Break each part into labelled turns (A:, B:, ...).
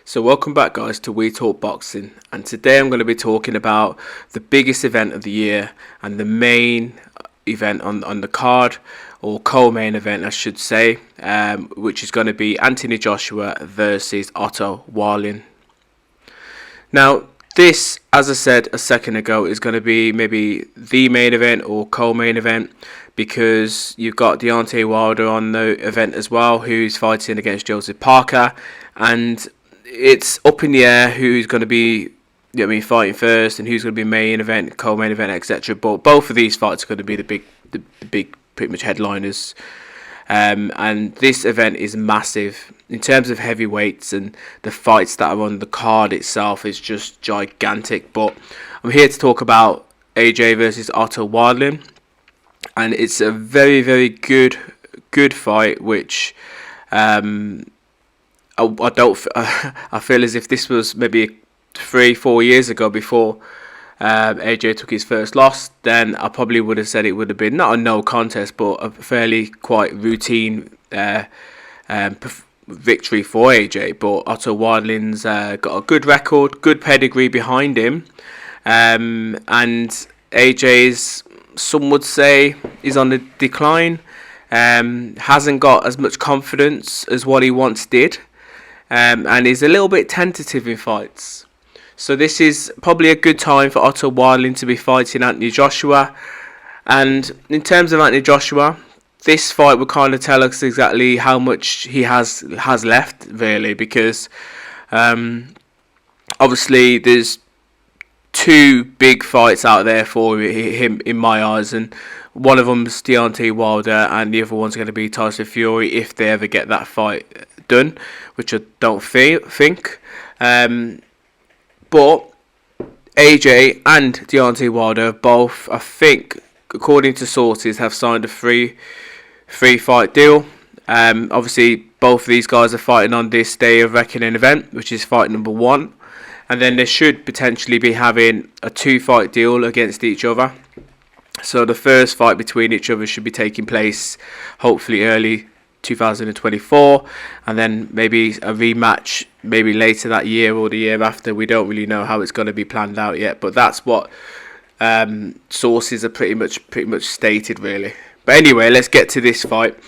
A: So welcome back guys to We Talk Boxing, and today I'm going to be talking about the biggest event of the year and the main event on the card, or co-main event I should say, which is going to be Anthony Joshua versus Otto Wallin. Now this, as I said a second ago, is going to be maybe the main event or co-main event, because you've got Deontay Wilder on the event as well, who's fighting against Joseph Parker, and it's up in the air who's going to be, fighting first and who's going to be main event, co-main event, etc. But both of these fights are going to be the big, pretty much headliners. And this event is massive in terms of heavyweights, and the fights that are on the card itself is just gigantic. But I'm here to talk about AJ versus Otto Wallin, and it's a very, very good fight, which I feel as if this was maybe 3-4 years ago, before AJ took his first loss. Then I probably would have said it would have been not a no contest, but a fairly quite routine victory for AJ. But Otto Wallin's got a good record, good pedigree behind him, and AJ's, some would say, is on the decline. Hasn't got as much confidence as what he once did. And is a little bit tentative in fights. So this is probably a good time for Otto Wallin to be fighting Anthony Joshua. And in terms of Anthony Joshua, this fight will kind of tell us exactly how much he has left, really, because obviously there's two big fights out there for him in my eyes, and one of them's Deontay Wilder, and the other one's going to be Tyson Fury, if they ever get that fight done, which I don't think. But AJ and Deontay Wilder both, I think, according to sources, have signed a free fight deal. Obviously, both of these guys are fighting on this Day of Reckoning event, which is fight number 1. And then they should potentially be having a 2-fight deal against each other. So the first fight between each other should be taking place hopefully early 2024, and then maybe a rematch maybe later that year or the year after. We don't really know how it's going to be planned out yet, but that's what sources are pretty much stated, really. But anyway, let's get to this fight.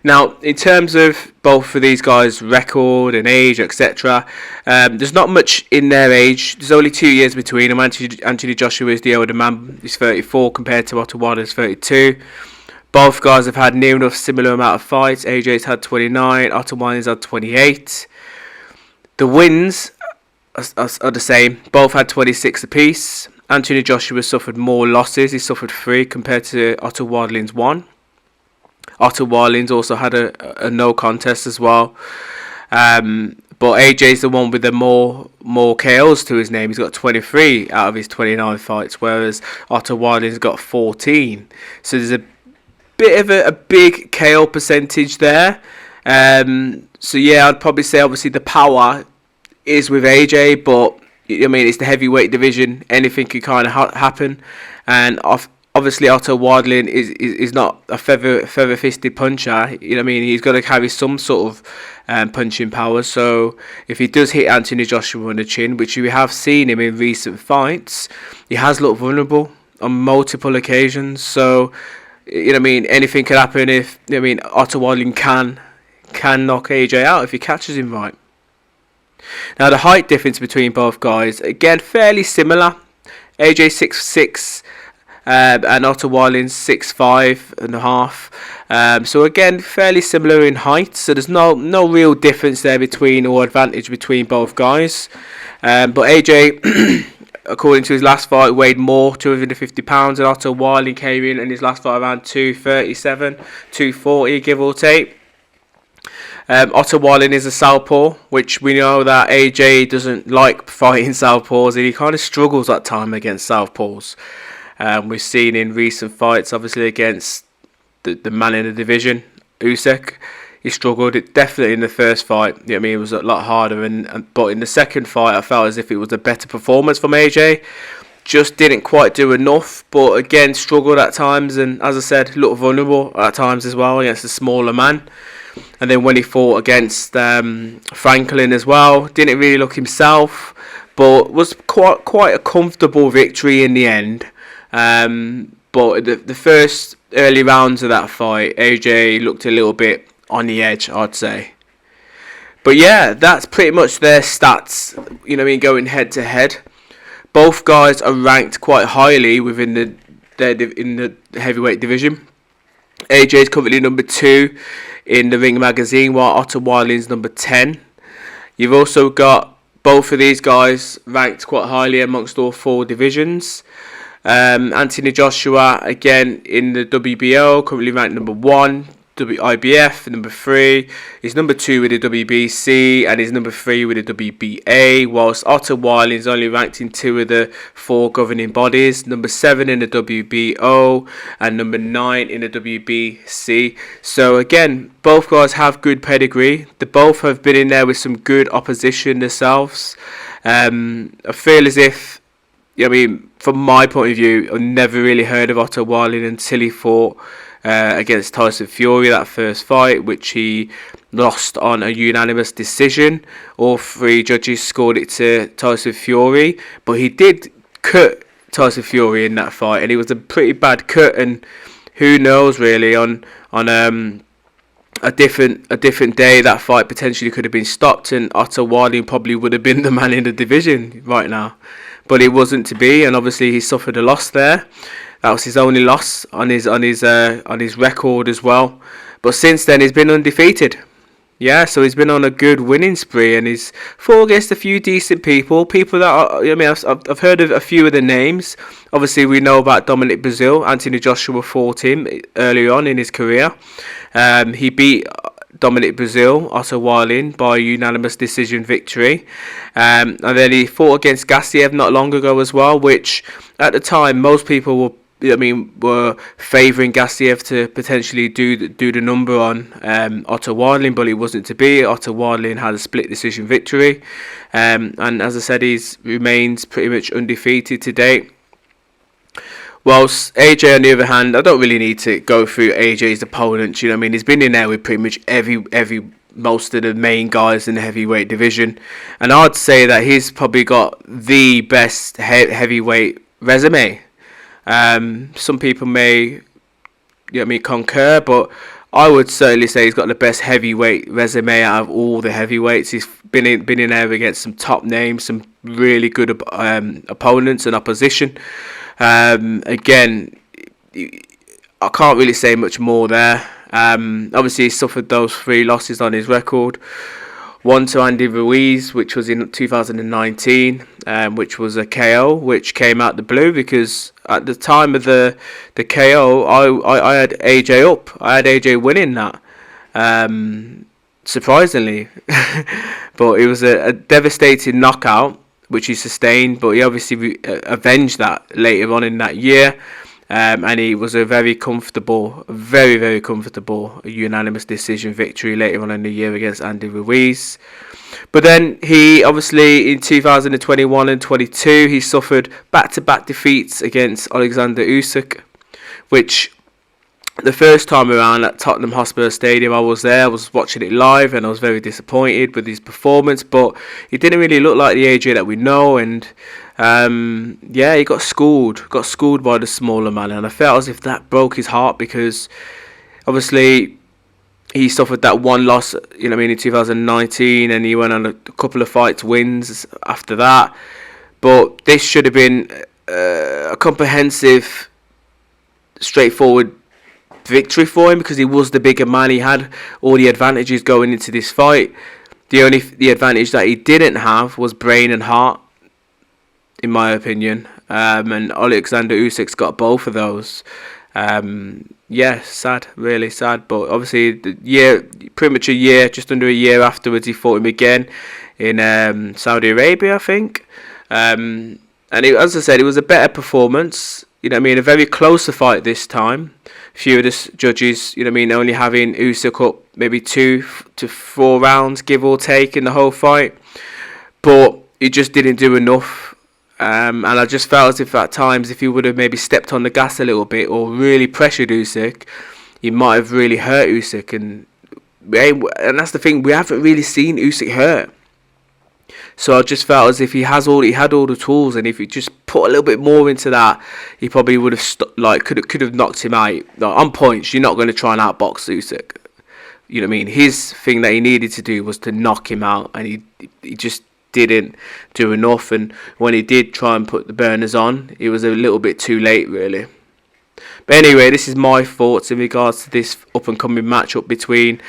A: Now, in terms of both of these guys' record and age, etc., there's not much in their age. There's only 2 years between them. Anthony Joshua is the older man. He's 34 compared to Otto Wilder's 32. Both guys have had near enough similar amount of fights. AJ's had 29, Otto Wallin's had 28. The wins are the same. Both had 26 apiece. Anthony Joshua suffered more losses. He suffered 3 compared to Otto Wallin's 1. Otto Wallin's also had a no contest as well. But AJ's the one with the more KOs to his name. He's got 23 out of his 29 fights, whereas Otto Wallin's got 14. So there's a bit of a big KO percentage there. So yeah, I'd probably say obviously the power is with AJ, but it's the heavyweight division. Anything could kind of happen, and obviously Otto Wallin is not a feather-fisted puncher. He's got to carry some sort of punching power. So if he does hit Anthony Joshua on the chin, which we have seen him in recent fights, he has looked vulnerable on multiple occasions. So anything could happen if Otto Wallin can knock AJ out if he catches him right. Now the height difference between both guys, again, fairly similar. AJ 6'6", and Otto Wallin's 6'5" and a half. So again, fairly similar in height. So there's no real difference there or advantage between both guys. But AJ, according to his last fight, weighed more, 250 pounds, and Otto Wallin came in his last fight around 237, 240, give or take. Otto Wallin is a southpaw, which we know that AJ doesn't like fighting southpaws, and he kind of struggles at time against southpaws. We've seen in recent fights, obviously against the man in the division, Usyk. He struggled definitely in the first fight. It was a lot harder, but in the second fight, I felt as if it was a better performance from AJ. Just didn't quite do enough, but again struggled at times, and as I said, looked vulnerable at times as well against a smaller man. And then when he fought against Franklin as well, didn't really look himself, but was quite a comfortable victory in the end. But the first early rounds of that fight, AJ looked a little bit on the edge, I'd say. But yeah, that's pretty much their stats, going head to head. Both guys are ranked quite highly within the heavyweight division. AJ is currently number 2 in the Ring magazine, while Otto Wallin is number 10. You've also got both of these guys ranked quite highly amongst all 4 divisions. Anthony Joshua, again in the WBO, currently ranked number 1. IBF number 3, he's number 2 with the WBC, and he's number 3 with the WBA, whilst Otto Wallin is only ranked in 2 of the 4 governing bodies, number 7 in the WBO and number 9 in the WBC. So again, both guys have good pedigree. They both have been in there with some good opposition themselves. I feel as if, from my point of view, I've never really heard of Otto Wallin until he fought against Tyson Fury, that first fight, which he lost on a unanimous decision. All 3 judges scored it to Tyson Fury, but he did cut Tyson Fury in that fight, and it was a pretty bad cut. And who knows, really, on a different day, that fight potentially could have been stopped, and Otto Wallin probably would have been the man in the division right now. But it wasn't to be, and obviously he suffered a loss there. That was his only loss on his record as well. But since then, he's been undefeated. Yeah, so he's been on a good winning spree, and he's fought against a few decent people. People that I've heard of a few of the names. Obviously, we know about Dominic Breazeale. Anthony Joshua fought him early on in his career. He beat Dominic Breazeale, Otto Wallin, by unanimous decision victory. And then he fought against Gassiev not long ago as well, which at the time most people were favouring Gassiev to potentially do the number on Otto Wallin, but it wasn't to be. Otto Wallin had a split decision victory, and as I said, he remains pretty much undefeated to date. Whilst AJ, on the other hand, I don't really need to go through AJ's opponents. He's been in there with pretty much most of the main guys in the heavyweight division, and I'd say that he's probably got the best heavyweight resume. Some people may concur, but I would certainly say he's got the best heavyweight resume out of all the heavyweights. He's been in there against some top names, some really good opponents and opposition. Again, I can't really say much more there. Obviously, he suffered those 3 losses on his record. One to Andy Ruiz, which was in 2019, which was a KO, which came out the blue because at the time of the KO, I had AJ up. I had AJ winning that, surprisingly. But it was a devastating knockout, which he sustained, but he obviously avenged that later on in that year. And he was a very, very comfortable unanimous decision victory later on in the year against Andy Ruiz. But then he obviously in 2021 and 22 he suffered back-to-back defeats against Alexander Usyk, which the first time around at Tottenham Hotspur Stadium, I was there, I was watching it live, and I was very disappointed with his performance. But he didn't really look like the AJ that we know, and he got schooled by the smaller man, and I felt as if that broke his heart because obviously he suffered that one loss, in 2019, and he went on a couple of fights wins after that. But this should have been a comprehensive, straightforward victory for him because he was the bigger man. He had all the advantages going into this fight. The advantage that he didn't have was brain and heart, in my opinion. And Alexander Usyk's got both of those. Sad, really sad. But obviously, pretty much just under a year afterwards, he fought him again in Saudi Arabia, I think. And as I said, it was a better performance. A very closer fight this time. A few of the judges, only having Usyk up maybe 2 to 4 rounds, give or take, in the whole fight. But he just didn't do enough. And I just felt as if at times, if he would have maybe stepped on the gas a little bit or really pressured Usyk, he might have really hurt Usyk. And And that's the thing, we haven't really seen Usyk hurt. So I just felt as if he had all the tools, and if he just put a little bit more into that, he probably would have could have knocked him out. Like, on points, you're not going to try and outbox Usyk. You know what I mean? His thing that he needed to do was to knock him out, and he just didn't do enough. And when he did try and put the burners on, it was a little bit too late, really. But anyway, this is my thoughts in regards to this up and coming matchup between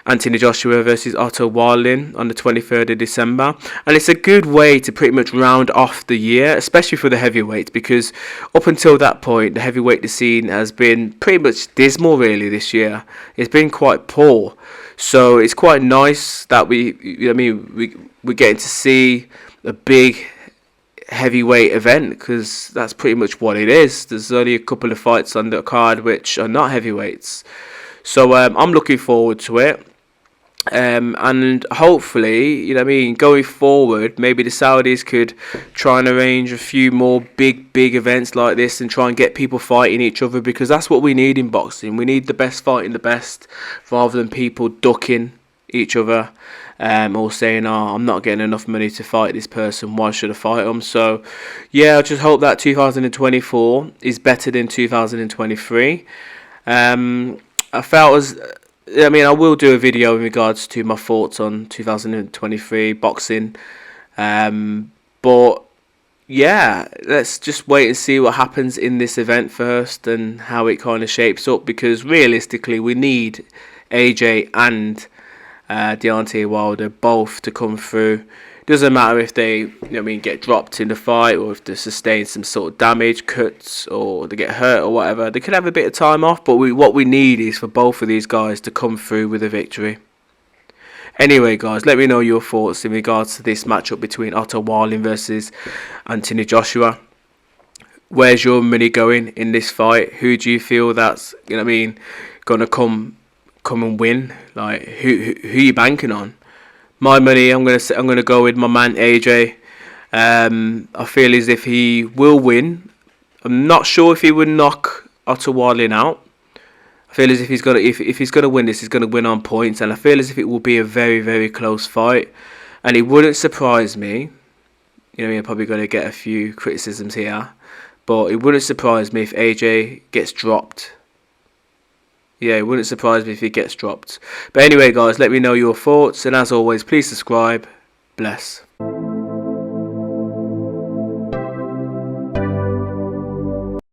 A: Anthony Joshua versus Otto Wallin on the 23rd of December. And it's a good way to pretty much round off the year, especially for the heavyweights, because up until that point, the heavyweight scene has been pretty much dismal, really, this year. It's been quite poor. So it's quite nice that we're getting to see a big heavyweight event, because that's pretty much what it is. There's only a couple of fights on the card which are not heavyweights. So I'm looking forward to it. And hopefully, going forward, maybe the Saudis could try and arrange a few more big events like this and try and get people fighting each other, because that's what we need in boxing. We need the best fighting the best, rather than people ducking each other, or saying, "Oh, I'm not getting enough money to fight this person, why should I fight them?" So yeah, I just hope that 2024 is better than 2023. I will do a video in regards to my thoughts on 2023 boxing. But yeah, let's just wait and see what happens in this event first and how it kind of shapes up, because realistically we need AJ and Deontay Wilder both to come through. Doesn't matter if they get dropped in the fight, or if they sustain some sort of damage, cuts, or they get hurt or whatever. They could have a bit of time off, but what we need is for both of these guys to come through with a victory. Anyway, guys, let me know your thoughts in regards to this matchup between Otto Wallin versus Anthony Joshua. Where's your money going in this fight? Who do you feel that's gonna come and win? Like, who you banking on? My money, I'm gonna go with my man AJ. I feel as if he will win. I'm not sure if he would knock Otto Wallin out. I feel as if if he's gonna win this, he's gonna win on points, and I feel as if it will be a very, very close fight. And it wouldn't surprise me. I'm probably gonna get a few criticisms here, but it wouldn't surprise me if AJ gets dropped. Yeah, it wouldn't surprise me if he gets dropped. But anyway, guys, let me know your thoughts. And as always, please subscribe. Bless.